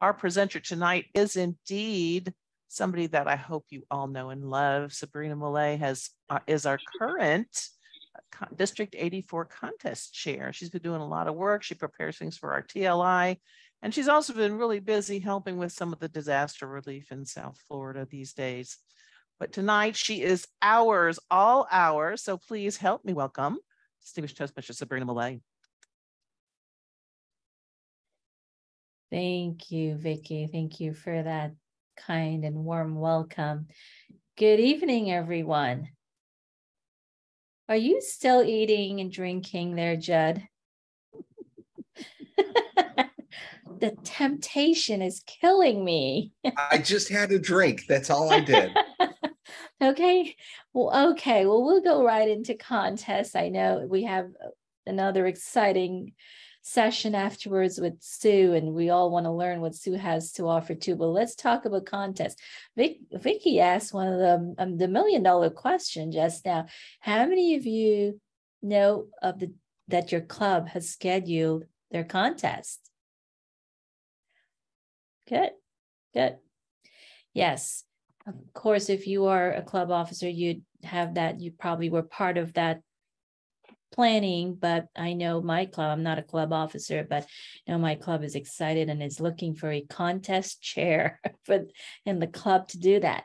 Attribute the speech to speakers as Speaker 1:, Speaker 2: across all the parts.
Speaker 1: Our presenter tonight is indeed somebody that I hope you all know and love. Sabrina Mallay is our current District 84 contest chair. She's been doing a lot of work. She prepares things for our TLI, and she's also been really busy helping with some of the disaster relief in South Florida these days. But tonight she is ours, all ours. So please help me welcome distinguished Toastmaster Sabrina Mallay.
Speaker 2: Thank you, Vicki. Thank you for that kind and warm welcome. Good evening, everyone. Are you still eating and drinking there, Judd? The temptation is killing me.
Speaker 3: I just had a drink. That's all I did.
Speaker 2: Okay. Well, we'll go right into contest. I know we have another exciting session afterwards with Sue, and we all want to learn what Sue has to offer too. But let's talk about contest. Vicki asked one of the $1 million question just now. How many of you know of that your club has scheduled their contest? Good. Yes. Of course, if you are a club officer, you'd have that. You probably were part of that planning, but I know my club, I'm not a club officer, but I know my club is excited and is looking for a contest chair in the club to do that.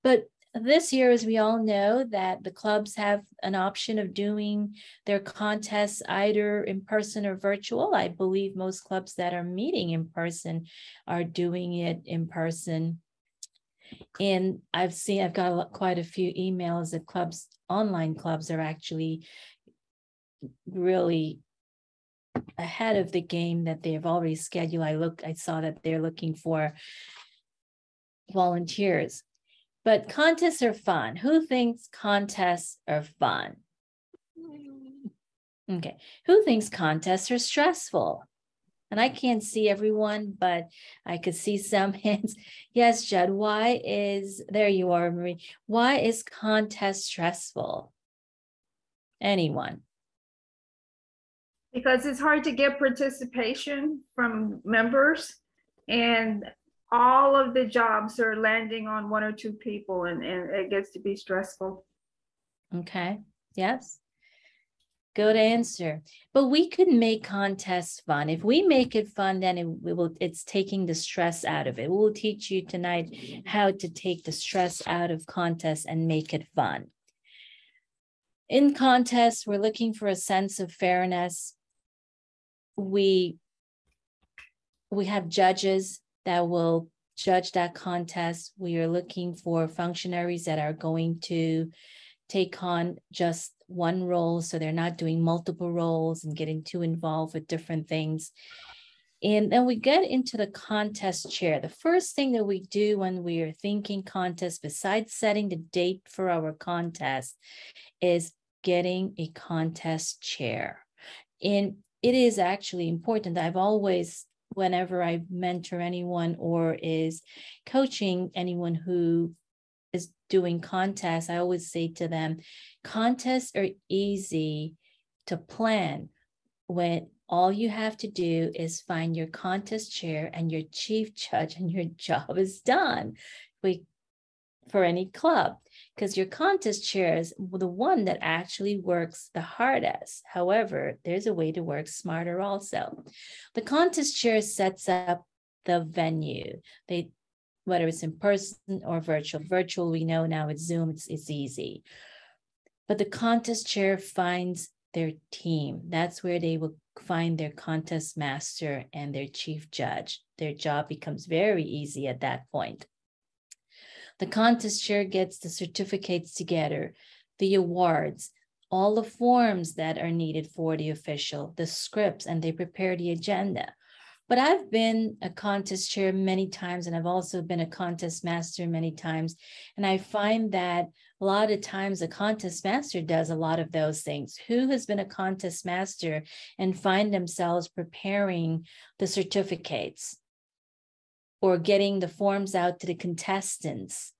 Speaker 2: But this year, as we all know, that the clubs have an option of doing their contests either in person or virtual. I believe most clubs that are meeting in person are doing it in person. And I've got quite a few emails that online clubs are actually really ahead of the game, that they've already scheduled. I saw that they're looking for volunteers. But contests are fun. Who thinks contests are fun? Okay. Who thinks contests are stressful? And I can't see everyone, but I could see some hands. Yes, Judd, there you are, Marie. Why is contest stressful? Anyone?
Speaker 4: Because it's hard to get participation from members, and all of the jobs are landing on one or two people, and it gets to be stressful.
Speaker 2: Okay. Yes. Good answer. But we could make contests fun. If we make it fun, then it's taking the stress out of it. We'll teach you tonight how to take the stress out of contests and make it fun. In contests, we're looking for a sense of fairness. We have judges that will judge that contest. We are looking for functionaries that are going to take on just one role, so they're not doing multiple roles and getting too involved with different things. And then we get into the contest chair. The first thing that we do when we are thinking contest, besides setting the date for our contest, is getting a contest chair. And it is actually important. I've always, whenever I mentor anyone or is coaching anyone who is doing contests, I always say to them, contests are easy to plan when all you have to do is find your contest chair and your chief judge, and your job is done for any club, because your contest chair is the one that actually works the hardest. However, there's a way to work smarter also. The contest chair sets up the venue. Whether it's in person or virtual. Virtual, we know now it's Zoom, it's easy. But the contest chair finds their team. That's where they will find their contest master and their chief judge. Their job becomes very easy at that point. The contest chair gets the certificates together, the awards, all the forms that are needed for the official, the scripts, and they prepare the agenda. But I've been a contest chair many times, and I've also been a contest master many times. And I find that a lot of times a contest master does a lot of those things. Who has been a contest master and find themselves preparing the certificates or getting the forms out to the contestants?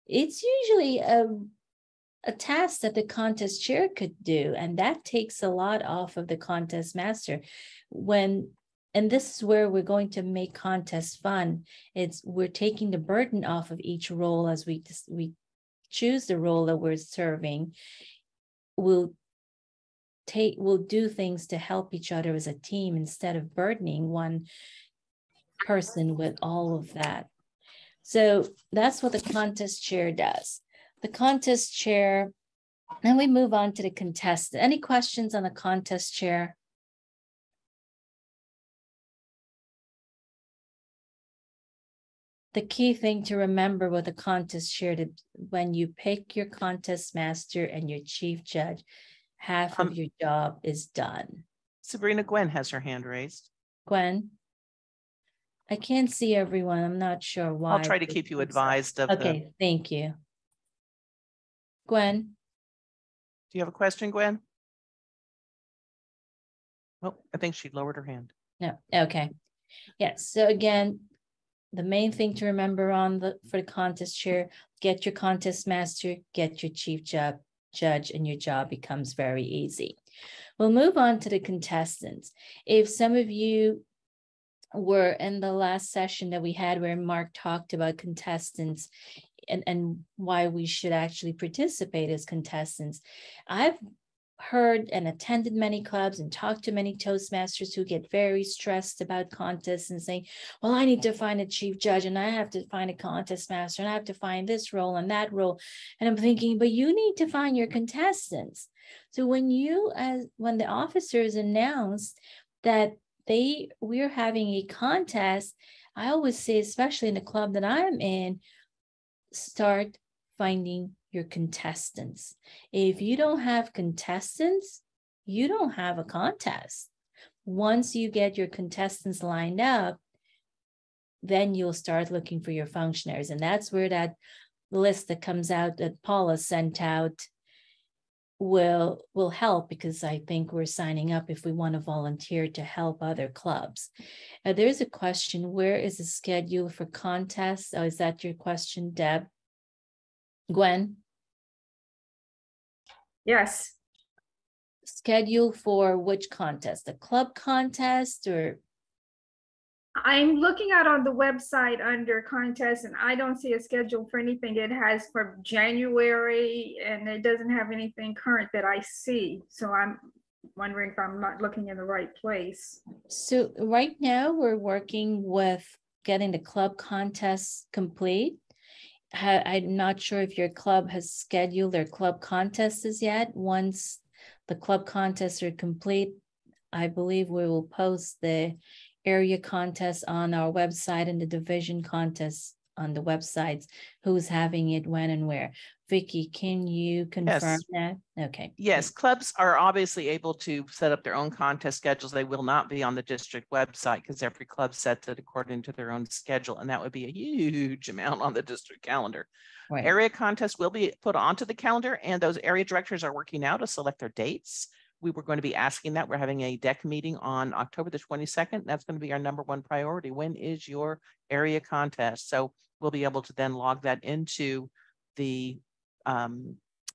Speaker 2: It's usually a task that the contest chair could do, and that takes a lot off of the contest master. When and this is where we're going to make contests fun. We're taking the burden off of each role as we choose the role that we're serving. We'll do things to help each other as a team instead of burdening one person with all of that. So that's what the contest chair does. The contest chair, then we move on to the contestant. Any questions on the contest chair? The key thing to remember with a contest chair, when you pick your contest master and your chief judge, half of your job is done.
Speaker 1: Sabrina, Gwen has her hand raised.
Speaker 2: Gwen? I can't see everyone. I'm not sure why.
Speaker 1: I'll try to keep you advised of
Speaker 2: Okay, thank you. Gwen?
Speaker 1: Do you have a question, Gwen? Oh, I think she lowered her hand.
Speaker 2: No, okay. Yes, so again, the main thing to remember for the contest chair, get your contest master, get your chief judge, and your job becomes very easy. We'll move on to the contestants. If some of you were in the last session that we had where Mark talked about contestants and why we should actually participate as contestants, I've heard and attended many clubs and talked to many Toastmasters who get very stressed about contests and saying, well, I need to find a chief judge and I have to find a contest master and I have to find this role and that role. And I'm thinking, but you need to find your contestants. So when the officers announced that we're having a contest, I always say, especially in the club that I'm in, start finding your contestants. If you don't have contestants, you don't have a contest. Once you get your contestants lined up, then you'll start looking for your functionaries. And that's where that list that comes out that Paula sent out will help, because I think we're signing up if we want to volunteer to help other clubs. There's a question, where is the schedule for contests? Oh, is that your question, Deb? Gwen?
Speaker 4: Yes.
Speaker 2: Schedule for which contest? The club contest or?
Speaker 4: I'm looking out on the website under contests and I don't see a schedule for anything. It has for January and it doesn't have anything current that I see. So I'm wondering if I'm not looking in the right place.
Speaker 2: So right now we're working with getting the club contests complete. I'm not sure if your club has scheduled their club contests yet. Once the club contests are complete, I believe we will post the area contests on our website and the division contests on the websites, who's having it, when and where. Vicky, can you confirm that? Okay.
Speaker 1: Yes, clubs are obviously able to set up their own contest schedules. They will not be on the district website because every club sets it according to their own schedule, and that would be a huge amount on the district calendar.
Speaker 2: Right.
Speaker 1: Area contests will be put onto the calendar, and those area directors are working now to select their dates. We were going to be asking that. We're having a DEC meeting on October the 22nd. That's going to be our #1 priority. When is your area contest? So we'll be able to then log that into the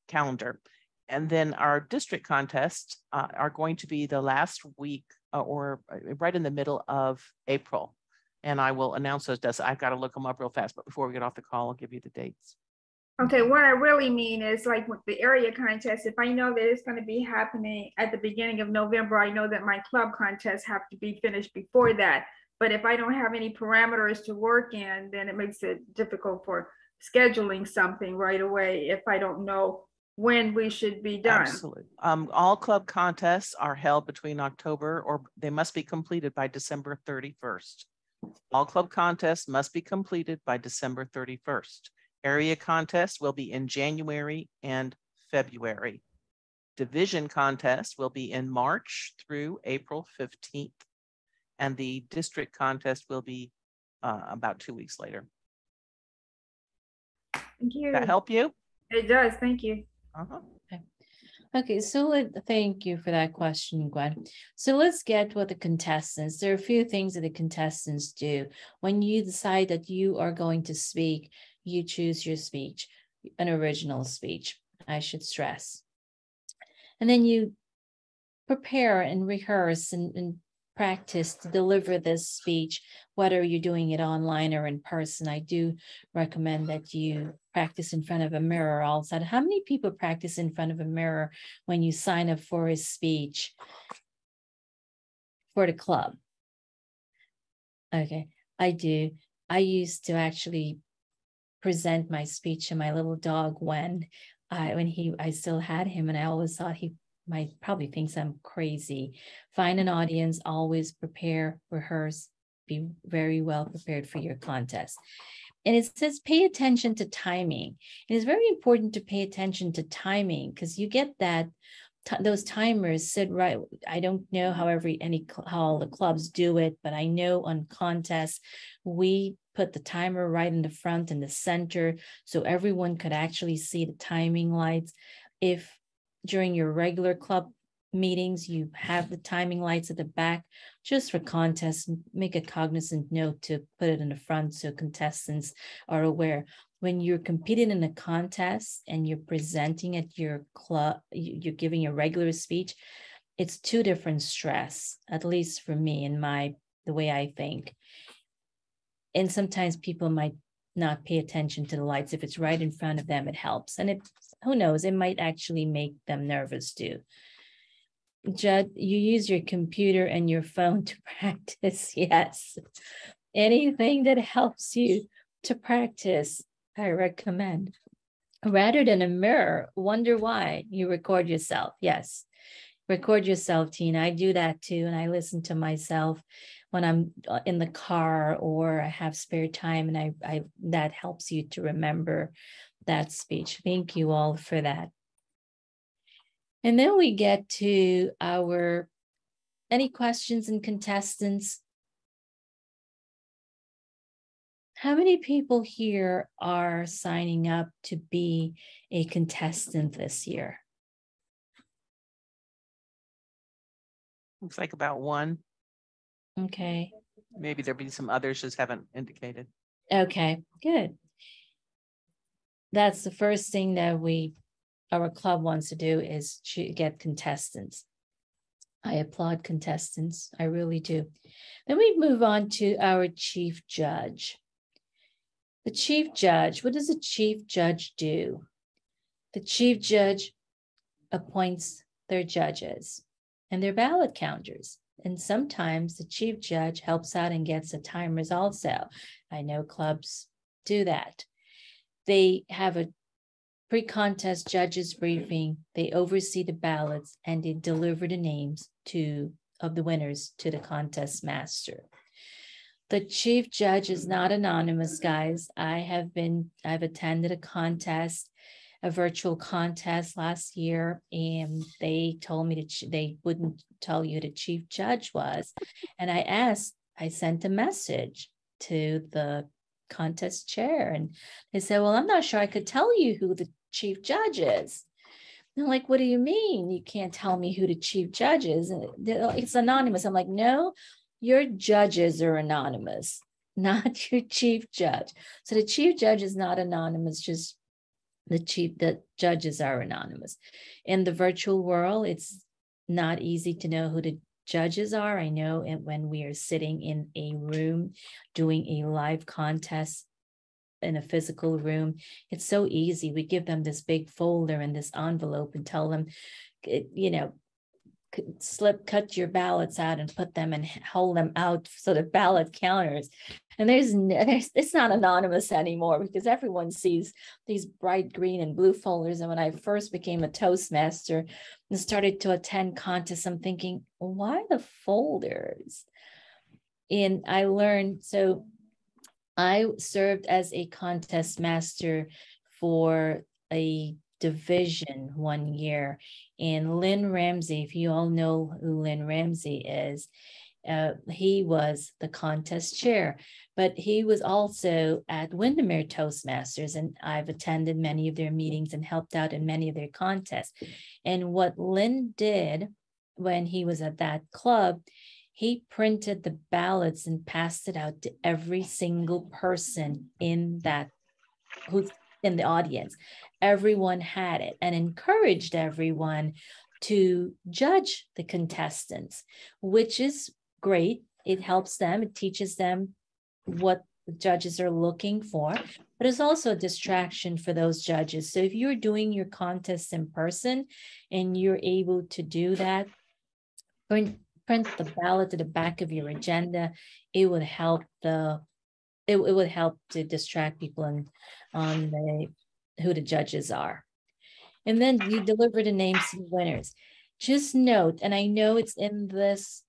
Speaker 1: calendar. And then our district contests are going to be the last week or right in the middle of April. And I will announce those dates. I've got to look them up real fast, but before we get off the call, I'll give you the dates.
Speaker 4: Okay, what I really mean is like with the area contest, if I know that it's going to be happening at the beginning of November, I know that my club contests have to be finished before that. But if I don't have any parameters to work in, then it makes it difficult for scheduling something right away if I don't know when we should be done.
Speaker 1: Absolutely. All club contests are held between October, or they must be completed by December 31st. All club contests must be completed by December 31st. Area contests will be in January and February. Division contests will be in March through April 15th. And the district contest will be about 2 weeks later.
Speaker 4: Thank you.
Speaker 1: Does that help you?
Speaker 4: It does. Thank you.
Speaker 2: Okay, so thank you for that question, Gwen. So let's get what the contestants. There are a few things that the contestants do. When you decide that you are going to speak, you choose your speech, an original speech, I should stress. And then you prepare and rehearse and practice to deliver this speech, whether you're doing it online or in person, I do recommend that you practice in front of a mirror also. How many people practice in front of a mirror when you sign up for a speech for the club? Okay, I do. I used to actually present my speech to my little dog when I still had him, and I always thought he might probably thinks I'm crazy. Find an audience, always prepare, rehearse, be very well prepared for your contest. And it says pay attention to timing. It is very important to pay attention to timing because you get that those timers sit right. I don't know how all the clubs do it, but I know on contests we put the timer right in the front and the center so everyone could actually see the timing lights. If during your regular club meetings you have the timing lights at the back, just for contests, make a cognizant note to put it in the front so contestants are aware. When you're competing in a contest and you're presenting at your club, you're giving your regular speech, it's two different stress, at least for me and the way I think. And sometimes people might not pay attention to the lights. If it's right in front of them, it helps. And who knows, it might actually make them nervous too. Judd, you use your computer and your phone to practice. Yes. Anything that helps you to practice, I recommend. Rather than a mirror, wonder why you record yourself. Yes. Record yourself, Tina. I do that too. And I listen to myself when I'm in the car or I have spare time, and I that helps you to remember that speech. Thank you all for that. And then we get to any questions and contestants? How many people here are signing up to be a contestant this year?
Speaker 1: Looks like about one.
Speaker 2: Okay.
Speaker 1: Maybe there'll be some others just haven't indicated.
Speaker 2: Okay, good. That's the first thing that our club wants to do is to get contestants. I applaud contestants. I really do. Then we move on to our chief judge. The chief judge, what does a chief judge do? The chief judge appoints their judges and their ballot counters. And sometimes the chief judge helps out and gets the timers also. I know clubs do that. They have a pre-contest judges briefing, they oversee the ballots, and they deliver the names of the winners to the contest master. The chief judge is not anonymous, guys. I've attended a virtual contest last year, and they told me that they wouldn't tell you who the chief judge was. And I sent a message to the contest chair, and they said, well, I'm not sure I could tell you who the chief judge is. And I'm like, what do you mean you can't tell me who the chief judge is? And it's anonymous. I'm like, no, your judges are anonymous, not your chief judge. So the chief judge is not anonymous, just the judges are anonymous. In the virtual world, it's not easy to know who the judges are. I know when we are sitting in a room doing a live contest in a physical room, it's so easy. We give them this big folder and this envelope and tell them, cut your ballots out and put them and hold them out so the ballot counters. And it's not anonymous anymore because everyone sees these bright green and blue folders. And when I first became a Toastmaster and started to attend contests, I'm thinking, why the folders? And I learned, so I served as a contest master for a division 1 year. And Lynn Ramsey, if you all know who Lynn Ramsey is, he was the contest chair, but he was also at Windermere Toastmasters, and I've attended many of their meetings and helped out in many of their contests. And what Lynn did when he was at that club, he printed the ballots and passed it out to every single person who's in the audience. Everyone had it and encouraged everyone to judge the contestants, which is great. It helps them. It teaches them what the judges are looking for, but it's also a distraction for those judges. So if you're doing your contests in person and you're able to do that, print the ballot to the back of your agenda, it would help it would help to distract people on who the judges are. And then you deliver the names to the winners. Just note, and I know it's in this,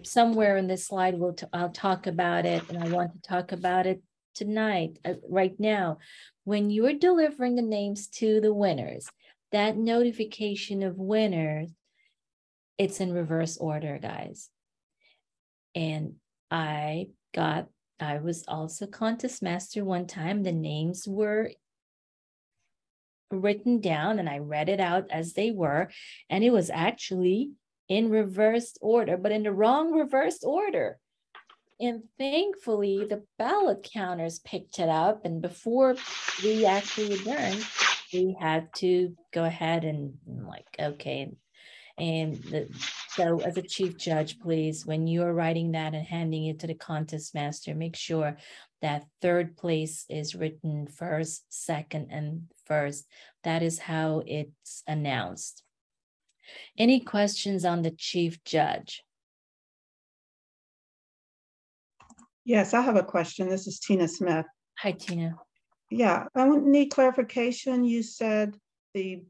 Speaker 2: somewhere in this slide, I'll talk about it, and I want to talk about it tonight, right now. When you're delivering the names to the winners, that notification of winners, it's in reverse order, guys. And I was also contest master one time. The names were written down and I read it out as they were, and it was actually in reversed order, but in the wrong reversed order. And thankfully the ballot counters picked it up, and before we actually adjourned, we had to go ahead and like, okay. And so as a chief judge, please, when you're writing that and handing it to the contest master, make sure that third place is written first, second, and first. That is how it's announced. Any questions on the chief judge?
Speaker 5: Yes, I have a question. This is Tina Smith.
Speaker 2: Hi, Tina.
Speaker 5: Yeah, I need clarification. You said the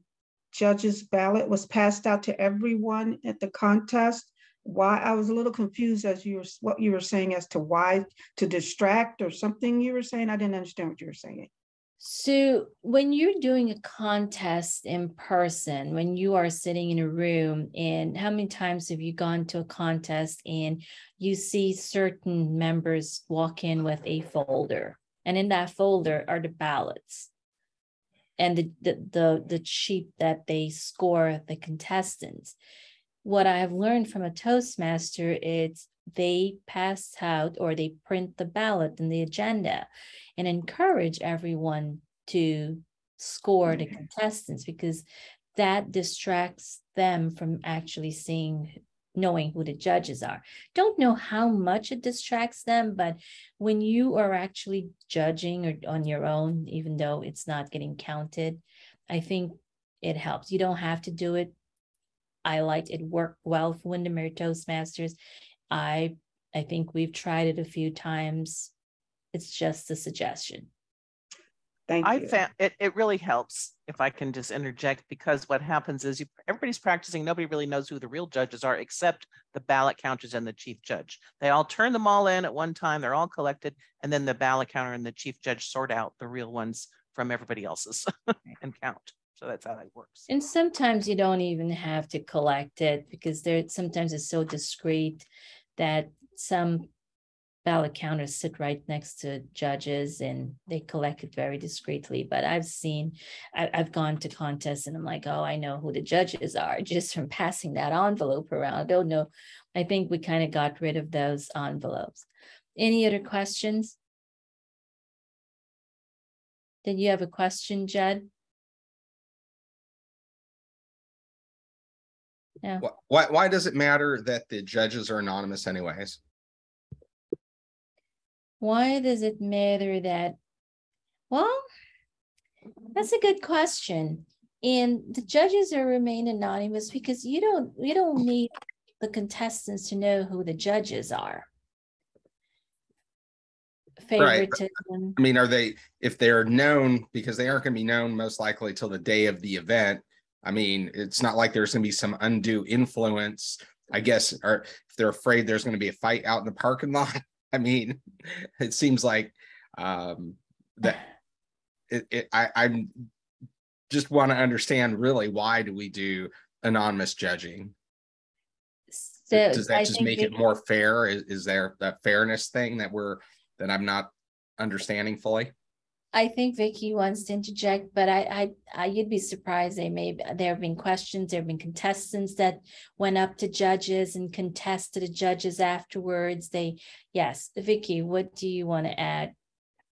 Speaker 5: judge's ballot was passed out to everyone at the contest. Why? I was a little confused as what you were saying as to why, to distract or something you were saying. I didn't understand what you were saying.
Speaker 2: So when you're doing a contest in person, when you are sitting in a room, and how many times have you gone to a contest and you see certain members walk in with a folder, and in that folder are the ballots and the sheet that they score the contestants. What I have learned from a Toastmaster is they pass out or they print the ballot and the agenda and encourage everyone to score the contestants, because that distracts them from actually knowing who the judges are. Don't know how much it distracts them, but when you are actually judging or on your own, even though it's not getting counted, I think it helps. You don't have to do it. It worked well for Windermere Toastmasters. I think we've tried it a few times. It's just a suggestion.
Speaker 5: Thank you.
Speaker 1: I found it really helps, if I can just interject, because what happens is everybody's practicing. Nobody really knows who the real judges are except the ballot counters and the chief judge. They all turn them all in at one time. They're all collected. And then the ballot counter and the chief judge sort out the real ones from everybody else's and count. So that's how that works.
Speaker 2: And sometimes you don't even have to collect it, because sometimes it's so discreet that some ballot counters sit right next to judges and they collect it very discreetly. But I've gone to contests and I'm like, oh, I know who the judges are just from passing that envelope around. I don't know. I think we kind of got rid of those envelopes. Any other questions? Did you have a question, Judd? Yeah.
Speaker 3: Why does it matter that the judges are anonymous anyways?
Speaker 2: Why does it matter that? Well, that's a good question. And the judges remain anonymous because you don't need the contestants to know who the judges are. Favoritism.
Speaker 3: Right. I mean, if they're known, because they aren't going to be known most likely till the day of the event. I mean, it's not like there's going to be some undue influence, I guess, or if they're afraid there's going to be a fight out in the parking lot. I mean, it seems like that I just want to understand really, why do we do anonymous judging? So does that just make it more fair? Is there that fairness thing that I'm not understanding fully?
Speaker 2: I think Vicky wants to interject, but you'd be surprised. There have been questions, there have been contestants that went up to judges and contested the judges afterwards. Yes, Vicky, what do you want to add?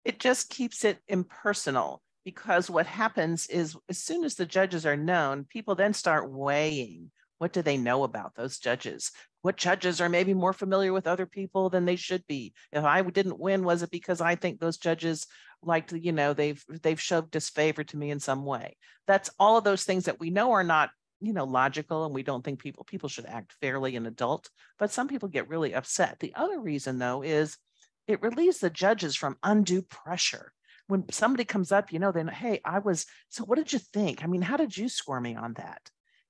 Speaker 1: It just keeps it impersonal, because what happens is as soon as the judges are known, people then start weighing, what do they know about those judges? what judges are maybe more familiar with other people than they should be. If I didn't win, was it because I think those judges liked, you know, they've showed disfavor to me in some way? That's all of those things that we know are not, you know, logical, and we don't think people should act fairly in adult, but some people get really upset. The other reason, though, is it relieves the judges from undue pressure. When somebody comes up, you know, then, hey, so what did you think? I mean, how did you score me on that?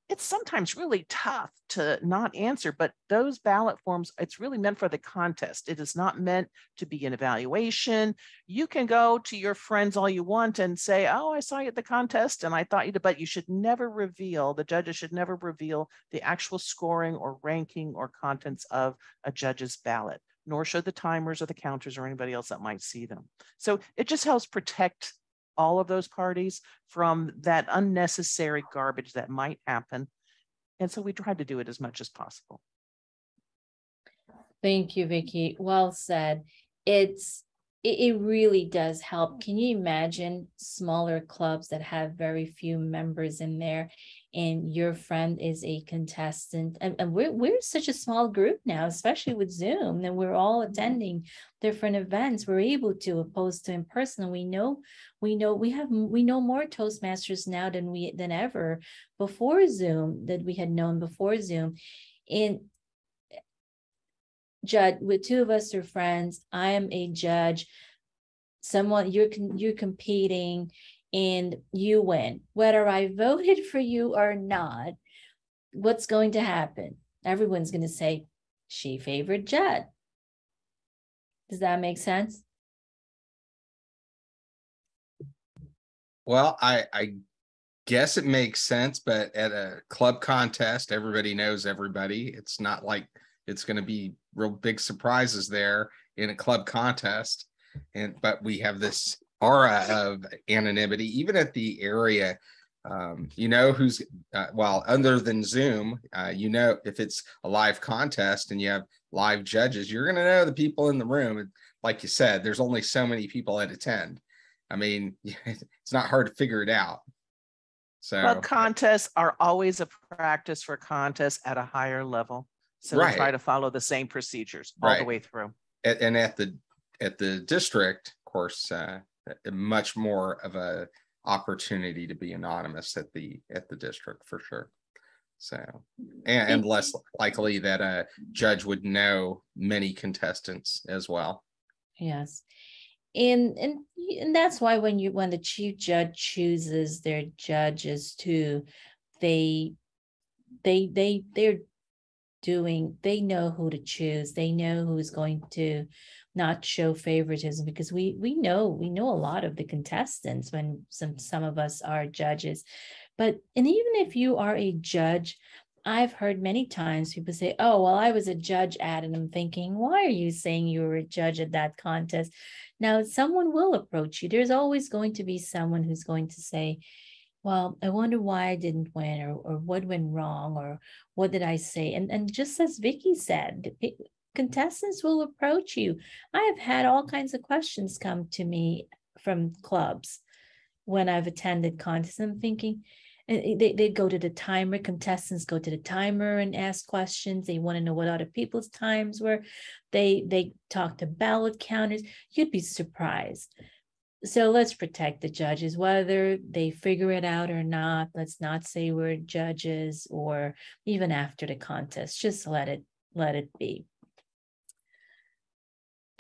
Speaker 1: It's sometimes really tough to not answer, but those ballot forms, it's really meant for the contest. It is not meant to be an evaluation. You can go to your friends all you want and say, oh, I saw you at the contest and I thought you did, but you should never reveal, the judges should never reveal the actual scoring or ranking or contents of a judge's ballot, nor should the timers or the counters or anybody else that might see them. So it just helps protect all of those parties from that unnecessary garbage that might happen. And so we try to do it as much as possible.
Speaker 2: Thank you, Vicki. Well said. It really does help. Can you imagine smaller clubs that have very few members in there, and your friend is a contestant? And we're such a small group now, especially with Zoom, and we're all attending different events. We're able to, opposed to in person. We know more Toastmasters now than ever before Zoom, that we had known before Zoom. And judge, with two of us are friends. I am a judge. Someone you're competing and you win. Whether I voted for you or not, what's going to happen? Everyone's going to say she favored Judd. Does that make sense?
Speaker 3: Well, I guess it makes sense, but at a club contest, everybody knows everybody. It's not like it's going to be real big surprises there in a club contest. But we have this aura of anonymity, even at the area. You know who's, well, other than Zoom, you know, if it's a live contest and you have live judges, you're going to know the people in the room. Like you said, there's only so many people that attend. I mean, it's not hard to figure it out. So
Speaker 1: club contests are always a practice for contests at a higher level. So we try to follow the same procedures all the way through.
Speaker 3: And at the district, of course, much more of a opportunity to be anonymous at the district for sure. So and less likely that a judge would know many contestants as well.
Speaker 2: Yes. And that's why when the chief judge chooses their judges too, they know who to choose. They know who's going to not show favoritism, because we know a lot of the contestants when some of us are judges. And even if you are a judge, I've heard many times people say, oh, well, I was a judge at, and I'm thinking, why are you saying you were a judge at that contest? Now, someone will approach you. There's always going to be someone who's going to say, well, I wonder why I didn't win, or what went wrong, or what did I say? And just as Vicki said, contestants will approach you. I have had all kinds of questions come to me from clubs when I've attended contests. I'm thinking, they go to the timer, contestants go to the timer and ask questions. They want to know what other people's times were. They talk to ballot counters. You'd be surprised. So let's protect the judges, whether they figure it out or not. Let's not say we're judges, or even after the contest, just let it be.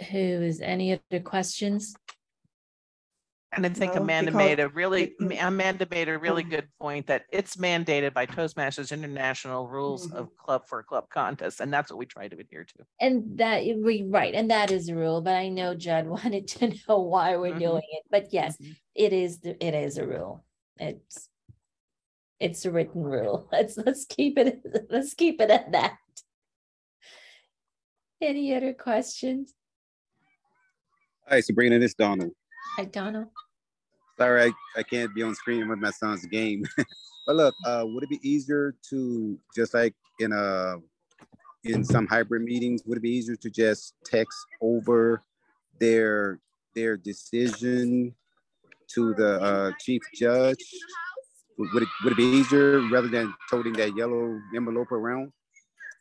Speaker 2: Any other questions?
Speaker 1: And I think Amanda made a really good point that it's mandated by Toastmasters International rules of club contests, and that's what we try to adhere to.
Speaker 2: And that and that is a rule. But I know Judd wanted to know why we're doing it. But yes, it is a rule. It's a written rule. Let's keep it at that. Any other questions?
Speaker 6: Hi, Sabrina, this is Donald.
Speaker 2: Hi, Donald.
Speaker 6: Sorry, I can't be on screen with my son's game. But look, would it be easier to, just like in some hybrid meetings, would it be easier to just text over their decision to the chief judge? Would it be easier rather than toting that yellow envelope around?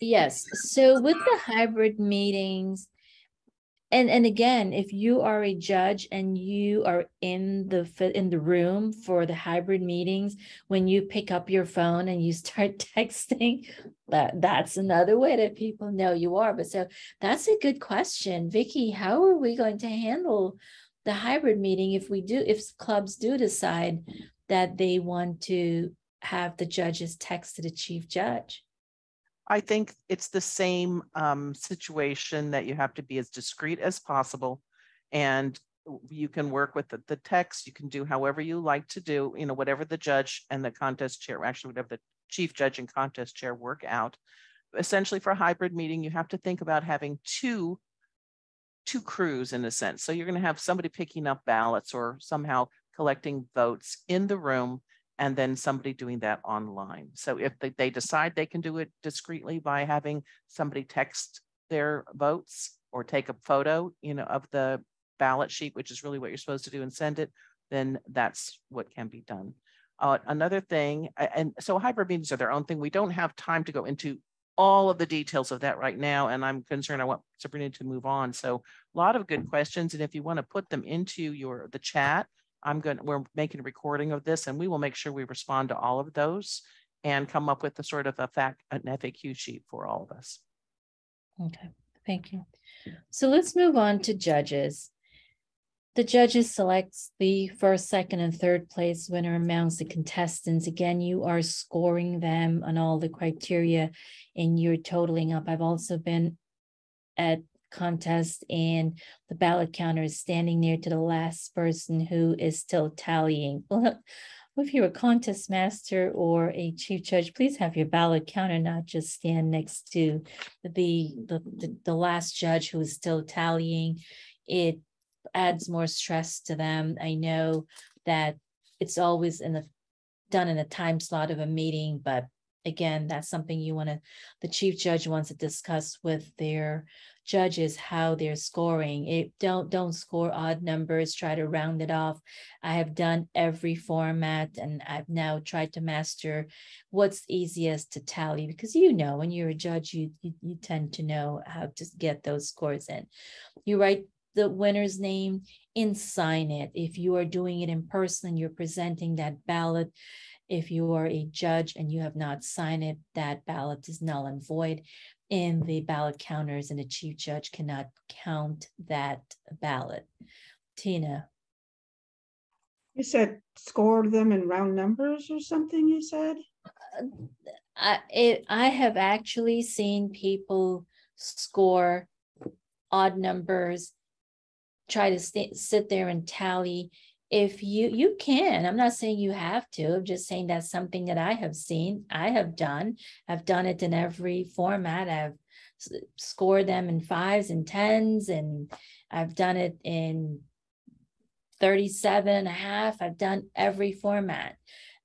Speaker 2: Yes. So with the hybrid meetings, and again, if you are a judge and you are in the room for the hybrid meetings, when you pick up your phone and you start texting, that's another way that people know you are. But so that's a good question, Vicky. How are we going to handle the hybrid meeting if clubs do decide that they want to have the judges text to the chief judge?
Speaker 1: I think it's the same situation that you have to be as discreet as possible. And you can work with the text. You can do however you like to do, whatever the judge and the contest chair, actually, whatever the chief judge and contest chair work out. Essentially, for a hybrid meeting, you have to think about having two crews in a sense. So you're going to have somebody picking up ballots or somehow collecting votes in the room, and then somebody doing that online. So if they decide they can do it discreetly by having somebody text their votes or take a photo, of the ballot sheet, which is really what you're supposed to do, and send it, then that's what can be done. Another thing, and so hybrid meetings are their own thing. We don't have time to go into all of the details of that right now, and I'm concerned I want Sabrina to move on. So a lot of good questions, and if you want to put them into the chat, we're making a recording of this, and we will make sure we respond to all of those and come up with a sort of an FAQ sheet for all of us.
Speaker 2: Okay, thank you. So let's move on to judges. The judges selects the first, second, and third place winner amongst the contestants. Again, you are scoring them on all the criteria and you're totaling up. I've also been at contest and the ballot counter is standing near to the last person who is still tallying. Well, if you're a contest master or a chief judge, please have your ballot counter not just stand next to the last judge who is still tallying. It adds more stress to them. I know that it's always done in a time slot of a meeting, but again, that's something the chief judge wants to discuss with their judges, how they're scoring. Don't score odd numbers, try to round it off. I have done every format and I've now tried to master what's easiest to tally, because when you're a judge, you tend to know how to get those scores in. You write the winner's name and sign it. If you are doing it in person, you're presenting that ballot. If you are a judge and you have not signed it, that ballot is null and void, and the ballot counters and the chief judge cannot count that ballot. Tina.
Speaker 5: You said score them in round numbers or something, you said?
Speaker 2: I have actually seen people score odd numbers, try to sit there and tally. If you can, I'm not saying you have to, I'm just saying that's something that I have seen, I've done it in every format. I've scored them in 5s and 10s, and I've done it in 37.5. I've done every format.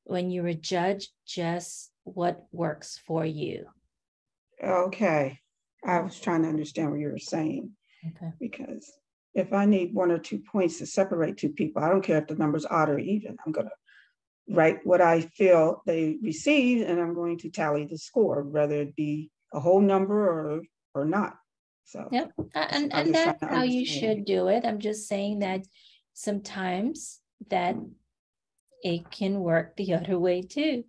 Speaker 2: When you're a judge, just what works for you.
Speaker 5: Okay. I was trying to understand what you were saying.
Speaker 2: Okay.
Speaker 5: Because if I need 1 or 2 points to separate two people, I don't care if the number's odd or even. I'm going to write what I feel they received, and I'm going to tally the score, whether it be a whole number or not. So
Speaker 2: yep, and that's how you should do it. I'm just saying that sometimes that it can work the other way too.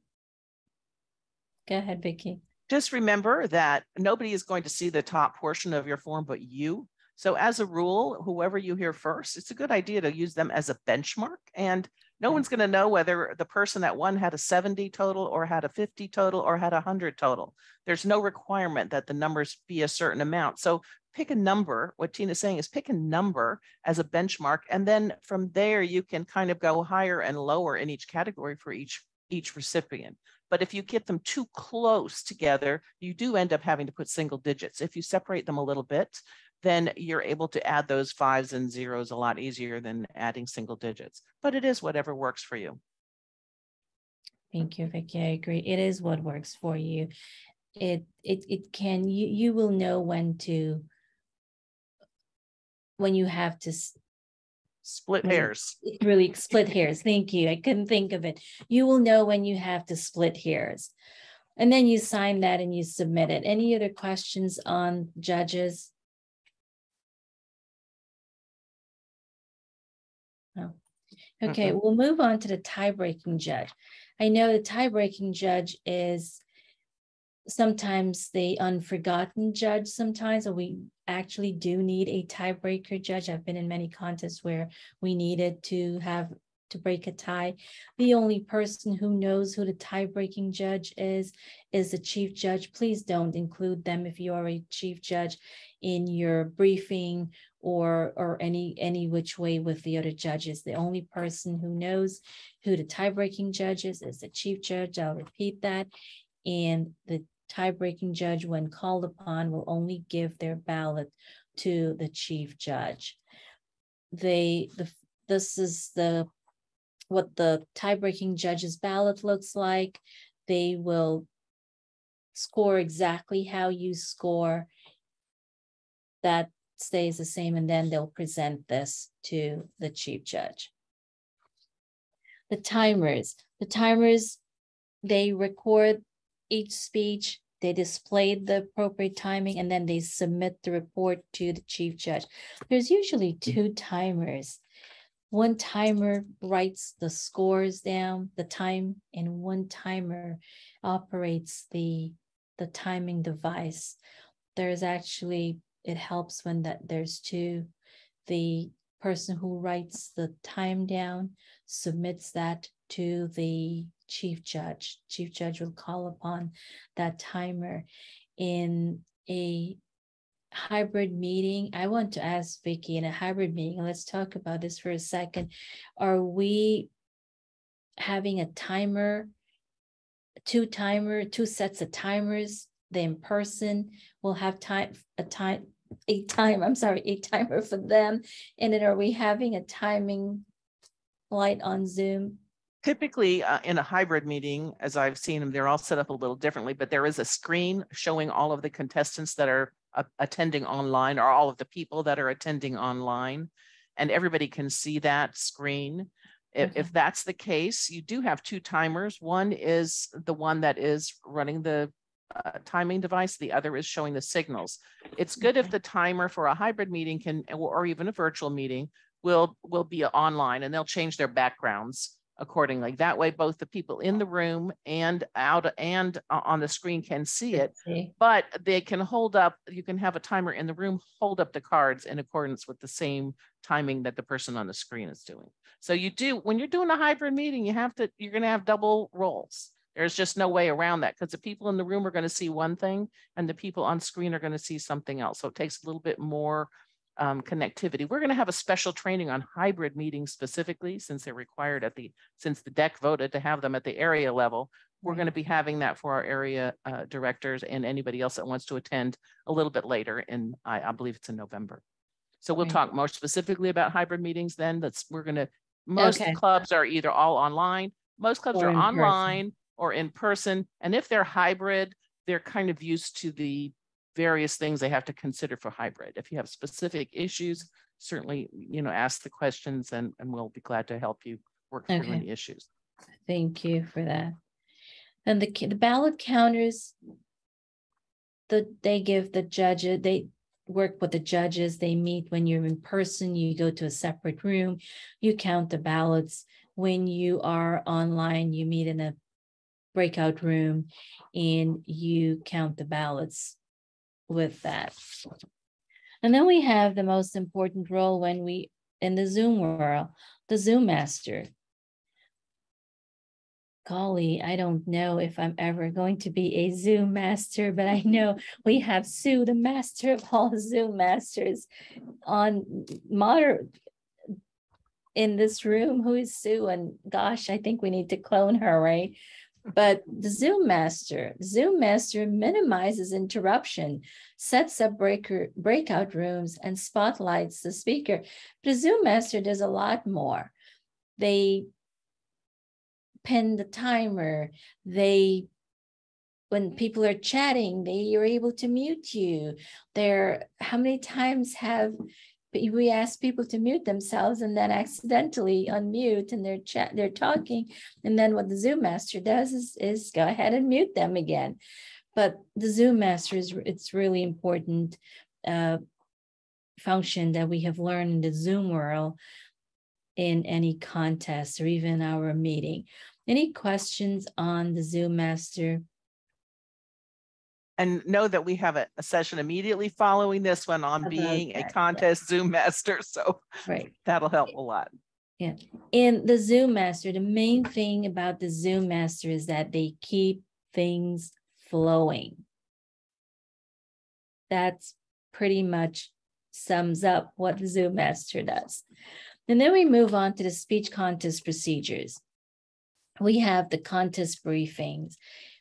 Speaker 2: Go ahead, Vicki.
Speaker 1: Just remember that nobody is going to see the top portion of your form but you. So as a rule, whoever you hear first, it's a good idea to use them as a benchmark. And no one's going to know whether the person that won had a 70 total or had a 50 total or had a 100 total. There's no requirement that the numbers be a certain amount. So pick a number. What Tina's saying is pick a number as a benchmark. And then from there, you can kind of go higher and lower in each category for each recipient. But if you get them too close together, you do end up having to put single digits. If you separate them a little bit, then you're able to add those 5s and 0s a lot easier than adding single digits. But it is whatever works for you.
Speaker 2: Thank you, Vicki. I agree. It is what works for you. It can, you will know when you have to
Speaker 1: split hairs.
Speaker 2: Really split hairs. Thank you. I couldn't think of it. You will know when you have to split hairs. And then you sign that and you submit it. Any other questions on judges? No. Okay, we'll move on to the tie-breaking judge. I know the tie-breaking judge is sometimes the unforgotten judge sometimes, or we actually do need a tiebreaker judge. I've been in many contests where we needed to break a tie. The only person who knows who the tie-breaking judge is the chief judge. Please don't include them if you are a chief judge in your briefing or any which way with the other judges. The only person who knows who the tie-breaking judge is the chief judge. I'll repeat that. And the tie-breaking judge, when called upon, will only give their ballot to the chief judge. This is what the tie-breaking judge's ballot looks like. They will score exactly how you score. That stays the same, and then they'll present this to the chief judge. The timers, they record each speech, they display the appropriate timing, and then they submit the report to the chief judge. There's usually 2 timers. One timer writes the scores down, the time, and one timer operates the timing device. There's actually, it helps when there's 2. The person who writes the time down submits that to the chief judge. Chief judge will call upon that timer. In a hybrid meeting, I want to ask Vicki, in a hybrid meeting, let's talk about this for a second. Are we having a timer, 2 sets of timers? The in-person will have a timer for them. And then are we having a timing light on Zoom?
Speaker 1: Typically in a hybrid meeting, as I've seen them, they're all set up a little differently, but there is a screen showing all of the contestants that are attending online, or all of the people that are attending online, and everybody can see that screen. If that's the case, you do have 2 timers. One is the one that is running the timing device. The other is showing the signals. It's good if the timer for a hybrid meeting can, or even a virtual meeting, will be online, and they'll change their backgrounds accordingly. That way, both the people in the room and out and on the screen can see it, but they can hold up, you can have a timer in the room, hold up the cards in accordance with the same timing that the person on the screen is doing. So you do, when you're doing a hybrid meeting, you're going to have double roles. There's just no way around that, because the people in the room are going to see one thing and the people on screen are going to see something else. So it takes a little bit more connectivity. We're going to have a special training on hybrid meetings specifically, since they're required since the DEC voted to have them at the area level. We're going to be having that for our area directors and anybody else that wants to attend a little bit later in, I believe it's in November. So we'll talk more specifically about hybrid meetings then. Most clubs are either all online, most clubs are online or in person. And if they're hybrid, they're kind of used to the various things they have to consider for hybrid. If you have specific issues, certainly, ask the questions and we'll be glad to help you work through any issues.
Speaker 2: Thank you for that. And the ballot counters, they give the judges, they work with the judges, they meet when you're in person, you go to a separate room, you count the ballots. When you are online, you meet in a breakout room and you count the ballots with that. And then we have the most important role in the Zoom world, the Zoom master. Golly, I don't know if I'm ever going to be a Zoom master, but I know we have Sue, the master of all Zoom masters, in this room. Who is Sue? And gosh, I think we need to clone her, right? But the Zoom master minimizes interruption, sets up breakout rooms, and spotlights the speaker. But the Zoom master does a lot more. They pin the timer. When people are chatting, you're able to mute you. How many times have we ask people to mute themselves and then accidentally unmute and they're talking. And then what the Zoom master does is go ahead and mute them again. But the Zoom master it's really important function that we have learned in the Zoom world in any contest or even our meeting. Any questions on the Zoom master?
Speaker 1: And know that we have a session immediately following this one on being a contest Zoom master. So
Speaker 2: right,
Speaker 1: that'll help a lot.
Speaker 2: Yeah. In the Zoom master, the main thing about the Zoom master is that they keep things flowing. That's pretty much sums up what the Zoom master does. And then we move on to the speech contest procedures. We have the contest briefings.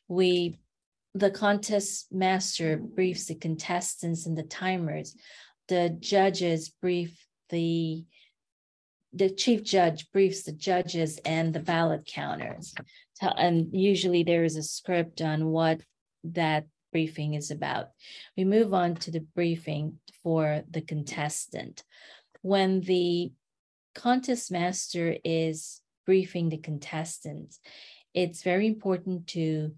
Speaker 2: The contest master briefs the contestants and the timers. The judges brief the chief judge briefs the judges and the ballot counters. And usually there is a script on what that briefing is about. We move on to the briefing for the contestant. When the contest master is briefing the contestants, it's very important to,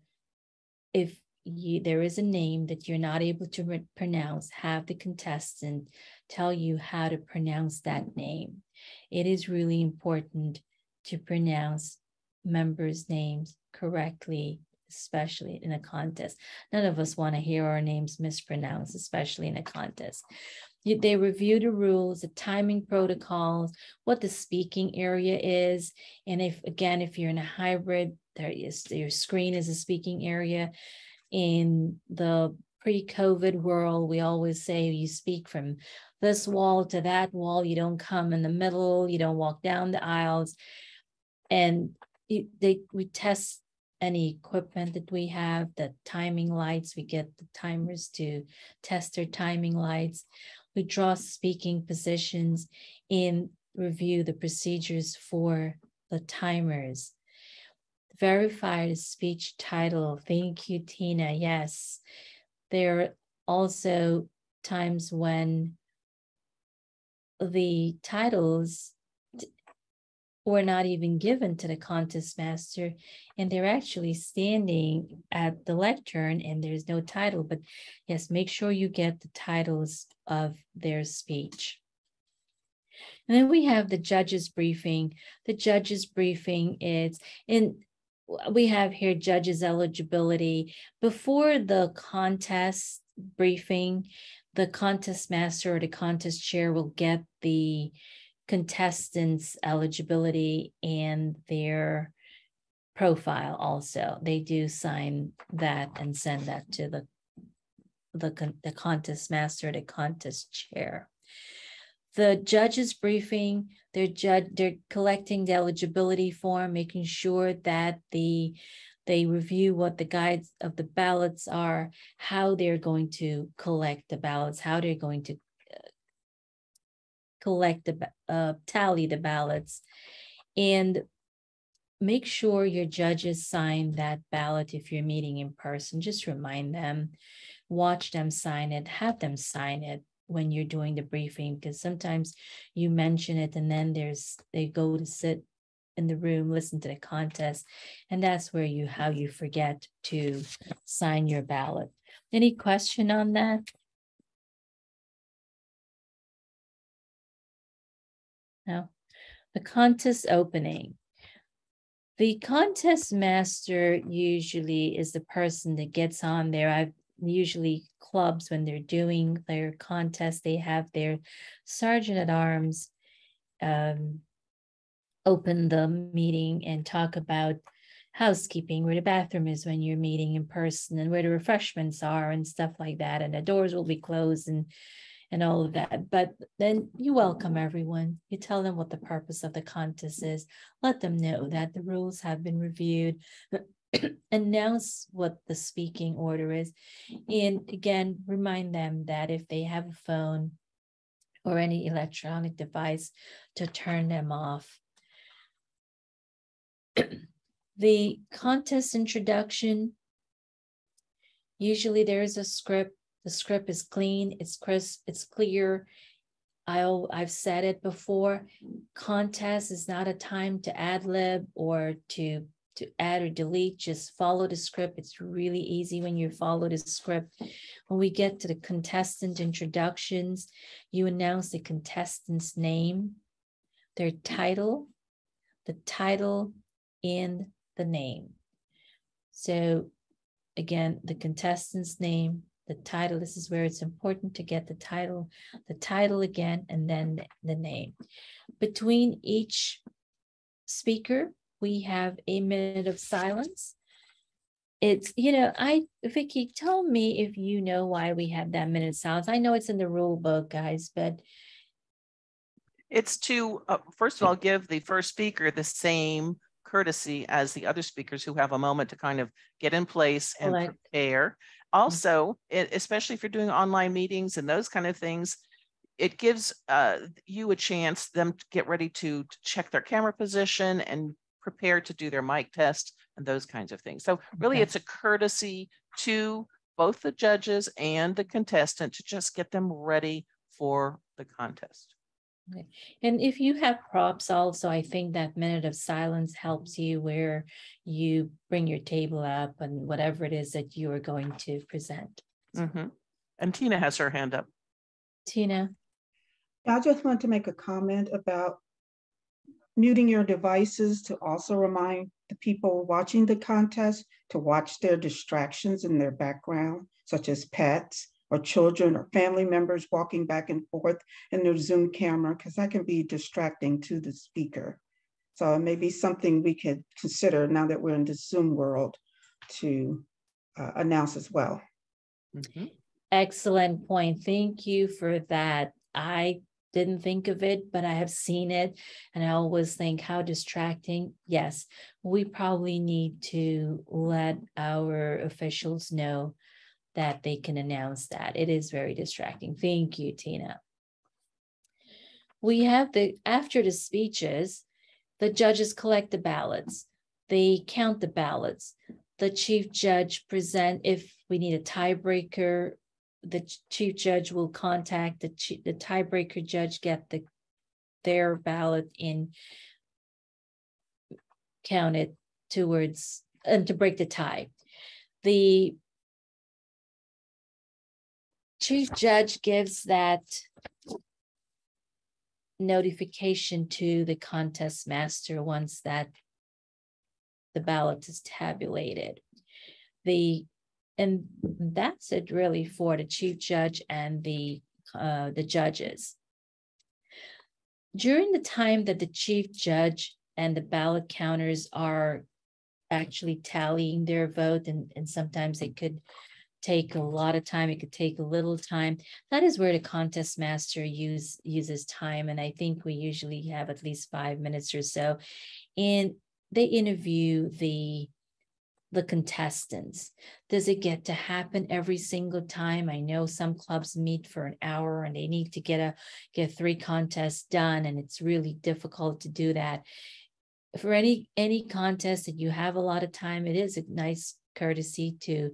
Speaker 2: if there is a name that you're not able to pronounce, have the contestant tell you how to pronounce that name. It is really important to pronounce members' names correctly, especially in a contest. None of us want to hear our names mispronounced, especially in a contest. They review the rules, the timing protocols, what the speaking area is. And if you're in a hybrid, your screen is a speaking area. In the pre-COVID world, we always say you speak from this wall to that wall. You don't come in the middle. You don't walk down the aisles. And we test any equipment that we have, the timing lights. We get the timers to test their timing lights. We draw speaking positions and review the procedures for the timers. Verify the speech title. Thank you, Tina. Yes. There are also times when the titles were not even given to the contest master, and they're actually standing at the lectern and there's no title. But yes, make sure you get the titles of their speech. And then we have the judges briefing. The judges briefing is we have here judges eligibility. Before the contest briefing, the contest master or the contest chair will get the contestants' eligibility and their profile also. They do sign that and send that to the contest master, the contest chair. The judges briefing, they're collecting the eligibility form, making sure that they review what the guides of the ballots are, how they're going to collect the ballots, how they're going to tally the ballots, and make sure your judges sign that ballot. If you're meeting in person, just remind them, watch them sign it, have them sign it when you're doing the briefing, because sometimes you mention it and then they go to sit in the room, listen to the contest, and that's where you forget to sign your ballot. Any question on that? No. The contest opening. The contest master usually is the person that gets on there. Usually clubs, when they're doing their contest, they have their sergeant at arms open the meeting and talk about housekeeping, where the bathroom is when you're meeting in person, and where the refreshments are and stuff like that. And the doors will be closed and all of that. But then you welcome everyone. You tell them what the purpose of the contest is. Let them know that the rules have been reviewed. Announce what the speaking order is. And again, remind them that if they have a phone or any electronic device, to turn them off. The contest introduction, usually there is a script. The script is clean, it's crisp, it's clear. I've said it before, contest is not a time to ad lib or to add or delete, just follow the script. It's really easy when you follow the script. When we get to the contestant introductions, you announce the contestant's name, their title, the title, and the name. So again, the contestant's name, the title, this is where it's important to get the title again, and then the name. Between each speaker, we have a minute of silence. It's, Vicky, tell me if you know why we have that minute of silence. I know it's in the rule book, guys, but
Speaker 1: it's to, first of all, give the first speaker the same courtesy as the other speakers who have a moment to kind of get in place and prepare. Also, especially if you're doing online meetings and those kind of things, it gives you a chance them to get ready to check their camera position and prepare to do their mic test and those kinds of things. So really, it's a courtesy to both the judges and the contestant to just get them ready for the contest.
Speaker 2: Okay. And if you have props also, I think that minute of silence helps you where you bring your table up and whatever it is that you are going to present.
Speaker 1: Mm-hmm. And Tina has her hand up.
Speaker 2: Tina.
Speaker 5: I just want to make a comment about muting your devices to also remind the people watching the contest to watch their distractions in their background, such as pets or children or family members walking back and forth in their Zoom camera, because that can be distracting to the speaker. So it may be something we could consider now that we're in the Zoom world to announce as well.
Speaker 2: Mm-hmm. Excellent point. Thank you for that. I didn't think of it, but I have seen it. And I always think how distracting. Yes, we probably need to let our officials know that they can announce that. It is very distracting. Thank you, Tina. We have after the speeches, the judges collect the ballots. They count the ballots. The chief judge if we need a tiebreaker, the chief judge will contact the tiebreaker judge, get their ballot in, count it towards, and to break the tie. The chief judge gives that notification to the contest master once that the ballot is tabulated. And that's it really for the chief judge and the judges. During the time that the chief judge and the ballot counters are actually tallying their vote, and sometimes it could take a lot of time, it could take a little time. That is where the contest master uses time. And I think we usually have at least 5 minutes or so. And they interview the contestants. Does it get to happen every single time? I know some clubs meet for an hour and they need to get 3 contests done, and it's really difficult to do that. For any contest that you have a lot of time, it is a nice courtesy to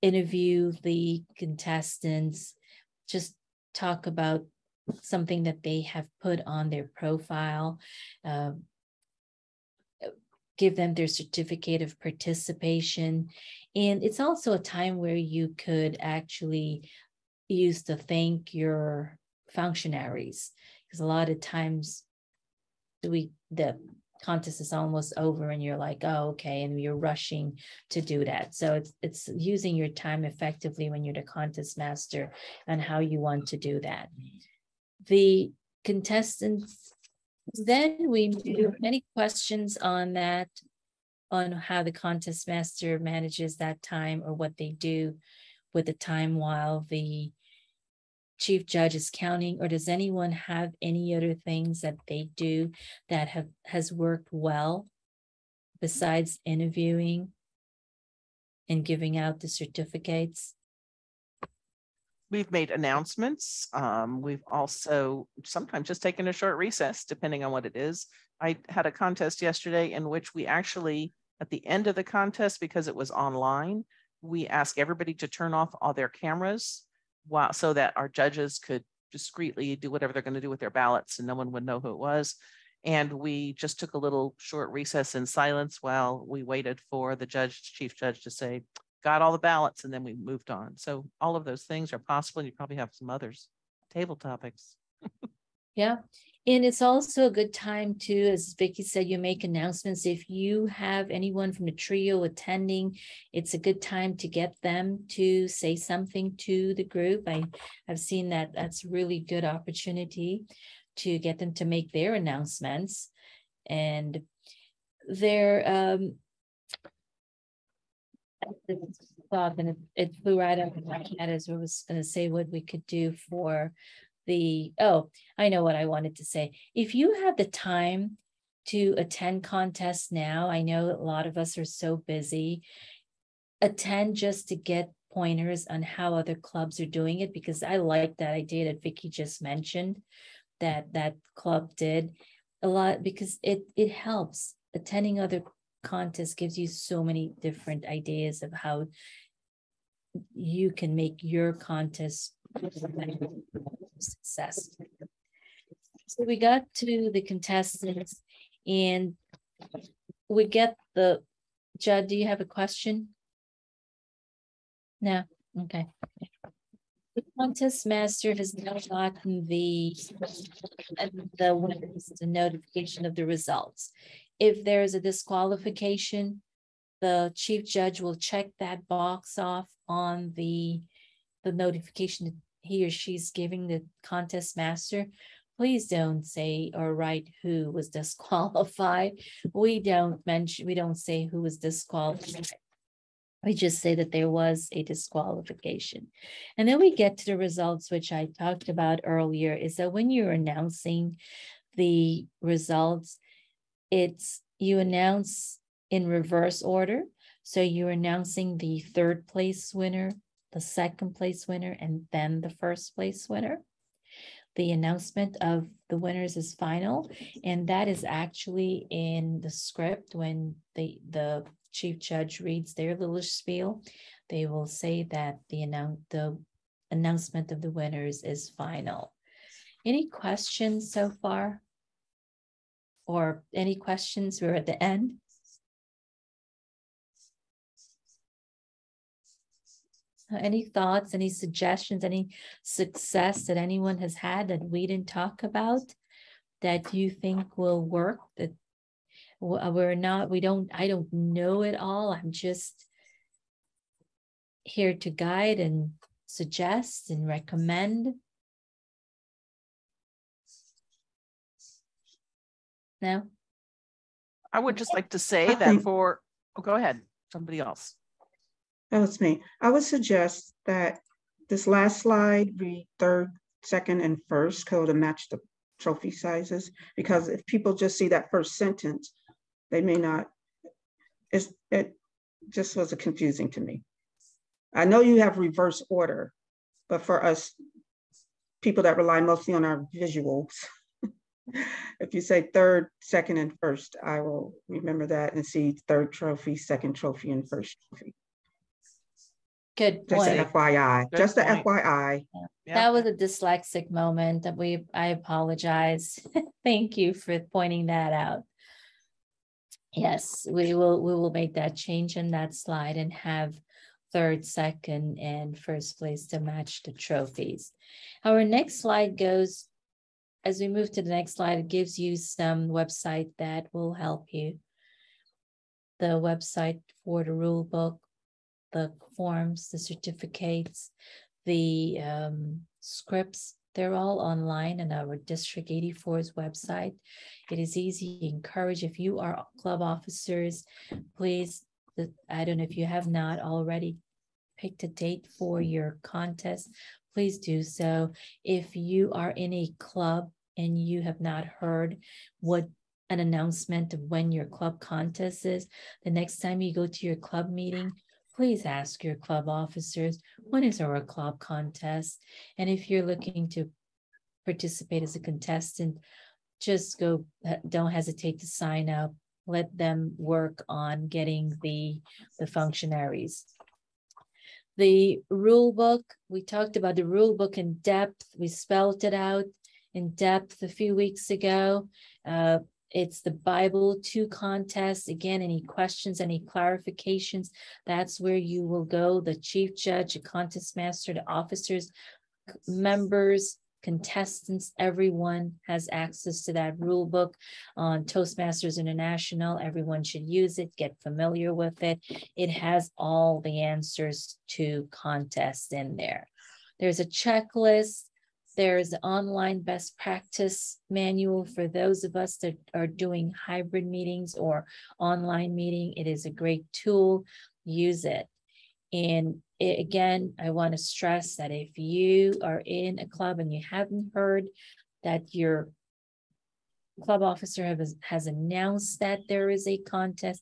Speaker 2: interview the contestants, just talk about something that they have put on their profile, give them their certificate of participation. And it's also a time where you could actually use to thank your functionaries, because a lot of times the contest is almost over and you're like, oh, okay, and you're rushing to do that. So it's using your time effectively when you're the contest master and how you want to do that. The contestants, then we do any questions on that, on how the contest master manages that time or what they do with the time while the chief judge is counting, or does anyone have any other things that they do that has worked well besides interviewing and giving out the certificates?
Speaker 1: We've made announcements. We've also sometimes just taken a short recess, depending on what it is. I had a contest yesterday in which we actually, at the end of the contest, because it was online, we asked everybody to turn off all their cameras so that our judges could discreetly do whatever they're going to do with their ballots and no one would know who it was. And we just took a little short recess in silence while we waited for the chief judge to say, got all the ballots, and then we moved on. So all of those things are possible, and you probably have some others. Table topics.
Speaker 2: Yeah. And it's also a good time to, as Vicky said, you make announcements. If you have anyone from the trio attending, it's a good time to get them to say something to the group. I've seen that that's really good opportunity to get them to make their announcements. And they're thought, and it flew right up in my head as I was going to say what we could do for I know what I wanted to say. If you have the time to attend contests now, I know a lot of us are so busy, attend just to get pointers on how other clubs are doing it, because I like that idea that Vicky just mentioned that club did a lot, because it helps. Attending other contests gives you so many different ideas of how you can make your contest success. So we got to the contestants and we get the Judd, do you have a question? No, okay. The contest master has now gotten the notification of the results. If there's a disqualification, the chief judge will check that box off on the notification that he or she's giving the contest master. Please don't say or write who was disqualified. We don't say who was disqualified. We just say that there was a disqualification. And then we get to the results, which I talked about earlier, is that when you're announcing the results, you announce in reverse order. So you're announcing the third place winner, the second place winner, and then the first place winner. The announcement of the winners is final, and that is actually in the script. When the chief judge reads their little spiel, they will say that the announcement of the winners is final. Any questions so far? Or any questions? We're at the end. Any thoughts, any suggestions, any success that anyone has had that we didn't talk about that you think will work? That I don't know it all. I'm just here to guide and suggest and recommend. No?
Speaker 1: I would just like to say that go ahead, somebody else.
Speaker 5: That was me. I would suggest that this last slide read third, second, and first code to match the trophy sizes, because if people just see that first sentence, they may not, it just was confusing to me. I know you have reverse order, but for us people that rely mostly on our visuals, if you say third, second, and first, I will remember that and see third trophy, second trophy, and first trophy.
Speaker 2: Good
Speaker 5: Just
Speaker 2: point.
Speaker 5: an FYI.
Speaker 1: Good
Speaker 5: Just an
Speaker 1: point.
Speaker 5: FYI.
Speaker 1: Yeah.
Speaker 2: That was a dyslexic moment. I apologize. Thank you for pointing that out. Yes, we will make that change in that slide and have third, second, and first place to match the trophies. Our next slide goes, as we move to the next slide, it gives you some website that will help you. The website for the rule book, the forms, the certificates, the scripts, they're all online on our District 84's website. It is easy. Encourage, if you are club officers, please, I don't know if you have not already picked a date for your contest, please do so. If you are in a club and you have not heard what an announcement of when your club contest is, the next time you go to your club meeting, please ask your club officers, when is our club contest? And if you're looking to participate as a contestant, just go, don't hesitate to sign up. Let them work on getting the functionaries. The rule book, we talked about the rule book in depth. We spelled it out in depth a few weeks ago. It's the Bible 2 contest. Again, any questions, any clarifications, that's where you will go. The chief judge, the contest master, the officers, members, contestants, everyone has access to that rule book on Toastmasters International. Everyone should use it, get familiar with it. It has all the answers to contests in there. There's a checklist. There's an online best practice manual for those of us that are doing hybrid meetings or online meeting. It is a great tool. Use it. And again, I want to stress that if you are in a club and you haven't heard that your club officer has announced that there is a contest,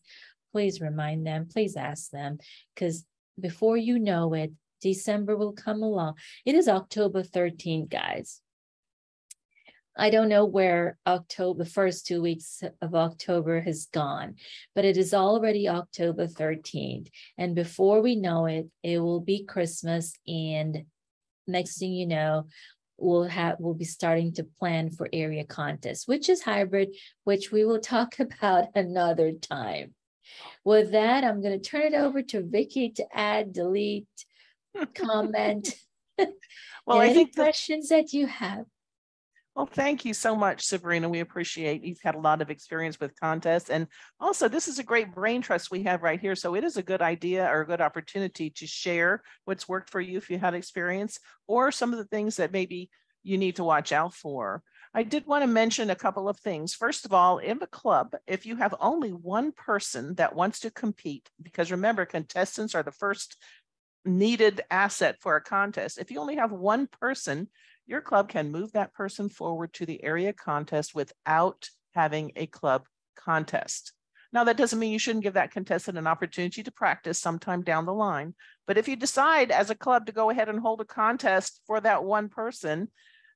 Speaker 2: please remind them, please ask them, because before you know it, December will come along. It is October 13th, guys. I don't know where the first 2 weeks of October has gone, but it is already October 13th. And before we know it, it will be Christmas. And next thing you know, we'll be starting to plan for area contests, which is hybrid, which we will talk about another time. With that, I'm going to turn it over to Vicky to add, delete, comment.
Speaker 1: Well, I think
Speaker 2: questions that you have.
Speaker 1: Well, thank you so much, Sabrina. We appreciate you've had a lot of experience with contests. And also, this is a great brain trust we have right here. So it is a good idea or a good opportunity to share what's worked for you if you had experience, or some of the things that maybe you need to watch out for. I did want to mention a couple of things. First of all, in the club, if you have only one person that wants to compete, because remember, contestants are the first needed asset for a contest. If you only have one person, your club can move that person forward to the area contest without having a club contest. Now, that doesn't mean you shouldn't give that contestant an opportunity to practice sometime down the line. But if you decide as a club to go ahead and hold a contest for that one person,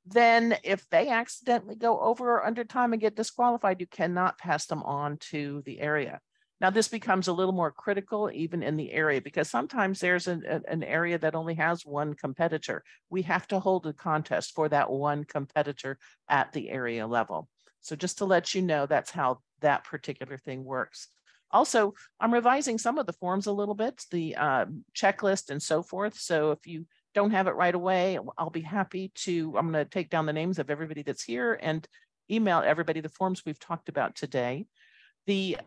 Speaker 1: then if they accidentally go over or under time and get disqualified, you cannot pass them on to the area. Now, this becomes a little more critical even in the area, because sometimes there's an area that only has one competitor. We have to hold a contest for that one competitor at the area level. So just to let you know, that's how that particular thing works. Also, I'm revising some of the forms a little bit, the checklist and so forth. So if you don't have it right away, I'll be happy to, I'm going to take down the names of everybody that's here and email everybody the forms we've talked about today. The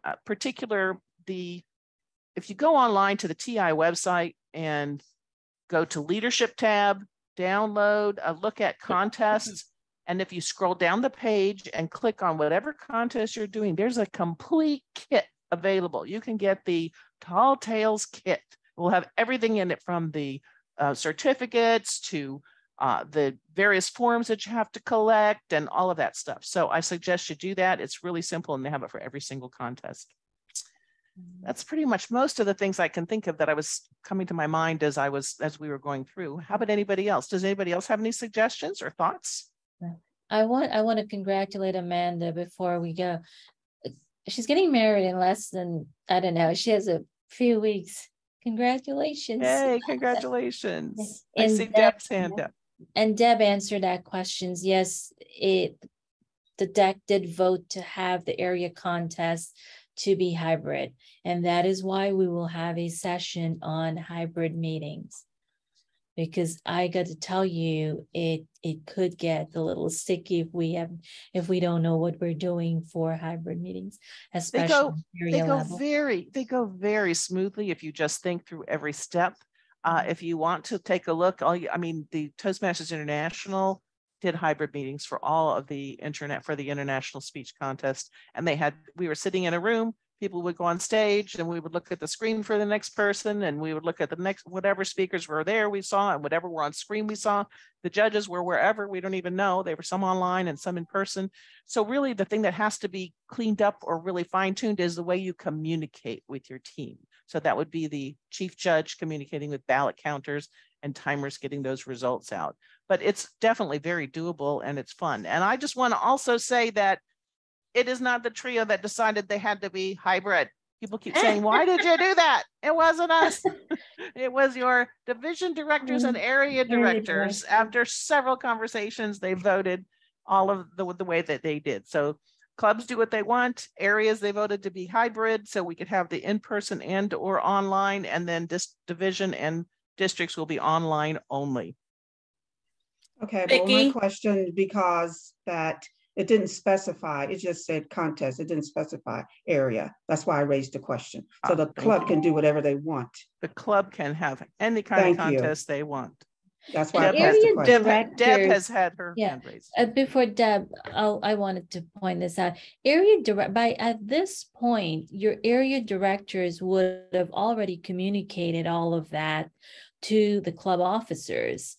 Speaker 1: if you go online to the TI website and go to leadership tab, download, look at contests. And if you scroll down the page and click on whatever contest you're doing, there's a complete kit available. You can get the Tall Tales kit. We'll have everything in it, from the certificates to the various forms that you have to collect and all of that stuff. So I suggest you do that. It's really simple, and they have it for every single contest. That's pretty much most of the things I can think of that I was coming to my mind as we were going through. How about anybody else? Does anybody else have any suggestions or thoughts?
Speaker 2: I want to congratulate Amanda before we go. She's getting married in less than, I don't know, she has a few weeks. Congratulations.
Speaker 1: Hey, congratulations.
Speaker 2: And
Speaker 1: I see Deb's hand up.
Speaker 2: And Deb answered that questions. Yes, the deck did vote to have the area contest to be hybrid. And that is why we will have a session on hybrid meetings. Because I got to tell you, it could get a little sticky if we don't know what we're doing for hybrid meetings, especially
Speaker 1: they go very smoothly if you just think through every step. If you want to take a look, the Toastmasters International did hybrid meetings for all of the international speech contest, and we were sitting in a room. People would go on stage, and we would look at the screen for the next person, and we would look at the next, whatever speakers were there we saw, and whatever were on screen we saw. The judges were wherever, we don't even know. They were some online and some in person. So really the thing that has to be cleaned up or really fine-tuned is the way you communicate with your team. So that would be the chief judge communicating with ballot counters and timers, getting those results out. But it's definitely very doable, and it's fun. And I just want to also say that it is not the trio that decided they had to be hybrid. People keep saying, why did you do that? It wasn't us. It was your division directors and area directors. After several conversations, they voted all of the way that they did. So clubs do what they want. Areas, they voted to be hybrid, so we could have the in-person and or online, and then this division and districts will be online only.
Speaker 5: Okay, well, my
Speaker 7: Vicki?
Speaker 5: question, because that it didn't specify, it just said contest. It didn't specify area. That's why I raised the question. So the club can do whatever they want.
Speaker 1: The club can have any kind of contest they want.
Speaker 5: That's why
Speaker 2: The
Speaker 5: I asked the
Speaker 2: area
Speaker 5: question.
Speaker 1: Deb has had her hand raised.
Speaker 2: Before Deb, I wanted to point this out. At this point, your area directors would have already communicated all of that to the club officers.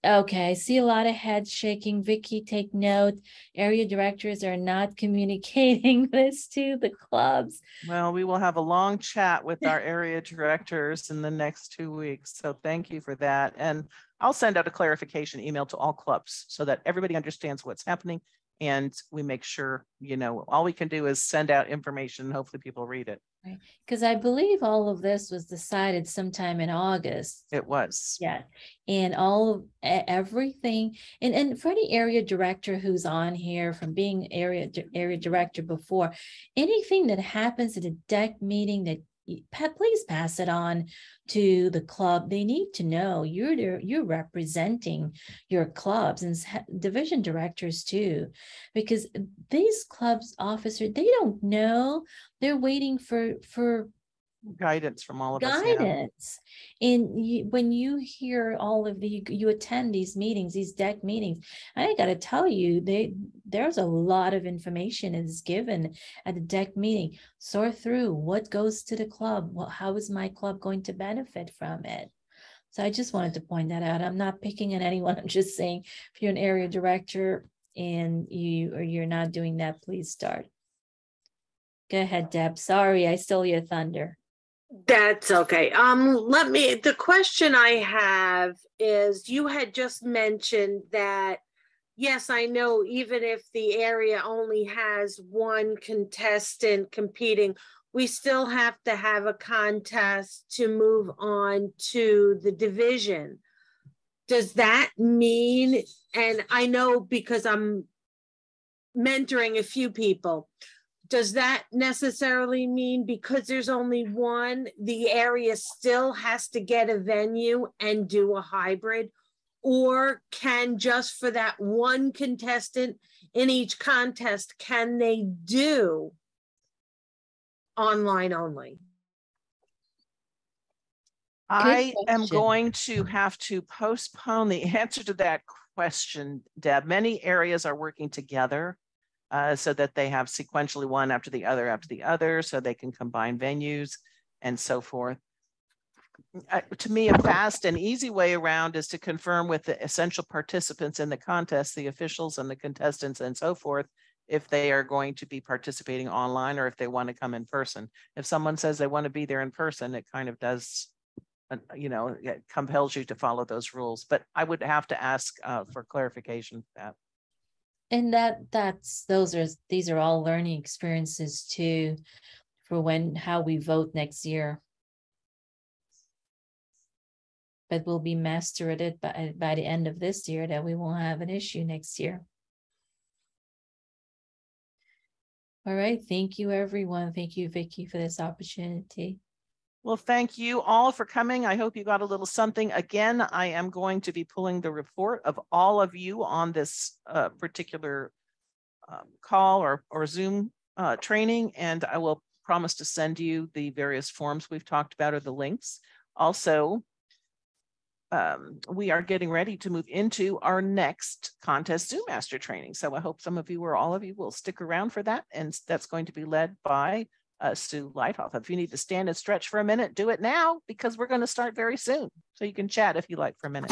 Speaker 2: Okay, I see a lot of heads shaking. Vicki, take note. Area directors are not communicating this to the clubs.
Speaker 1: Well, we will have a long chat with our area directors in the next 2 weeks. So thank you for that. And I'll send out a clarification email to all clubs so that everybody understands what's happening. And we make sure, you know, all we can do is send out information and hopefully people read it.
Speaker 2: Right, because I believe all of this was decided sometime in August.
Speaker 1: It was.
Speaker 2: Yeah, and everything, and for the area director who's on here from being area director before, anything that happens at a deck meeting that please pass it on to the club. They need to know you're representing your clubs and division directors too, because these clubs officers, they don't know. They're waiting for
Speaker 1: guidance from all of us.
Speaker 2: Guidance. And when you hear all of you attend these meetings, these deck meetings, I got to tell you, there's a lot of information is given at the deck meeting. Sort through what goes to the club. Well, how is my club going to benefit from it? So I just wanted to point that out. I'm not picking on anyone. I'm just saying, if you're an area director and you're not doing that, please start. Go ahead, Deb. Sorry, I stole your thunder.
Speaker 7: That's okay. The question I have is, you had just mentioned that, yes, I know even if the area only has one contestant competing, we still have to have a contest to move on to the division. Does that mean, and I know because I'm mentoring a few people, does that necessarily mean because there's only one, the area still has to get a venue and do a hybrid? Or can just for that one contestant in each contest, can they do online only?
Speaker 1: I am going to have to postpone the answer to that question, Deb. Many areas are working together so that they have sequentially one after the other, so they can combine venues and so forth. To me, a fast and easy way around is to confirm with the essential participants in the contest, the officials and the contestants and so forth, if they are going to be participating online or if they want to come in person. If someone says they want to be there in person, it kind of does, you know, it compels you to follow those rules. But I would have to ask for clarification for that.
Speaker 2: And these are all learning experiences too, for how we vote next year. But we'll be mastered it by the end of this year, that we won't have an issue next year. All right, thank you everyone. Thank you, Vicki, for this opportunity.
Speaker 1: Well, thank you all for coming. I hope you got a little something. Again, I am going to be pulling the report of all of you on this particular call or Zoom training, and I will promise to send you the various forms we've talked about or the links. Also, we are getting ready to move into our next contest Zoom Master training. So I hope some of you or all of you will stick around for that, and that's going to be led by Sue Lighthoff. If you need to stand and stretch for a minute, do it now, because we're going to start very soon. So you can chat if you like for a minute.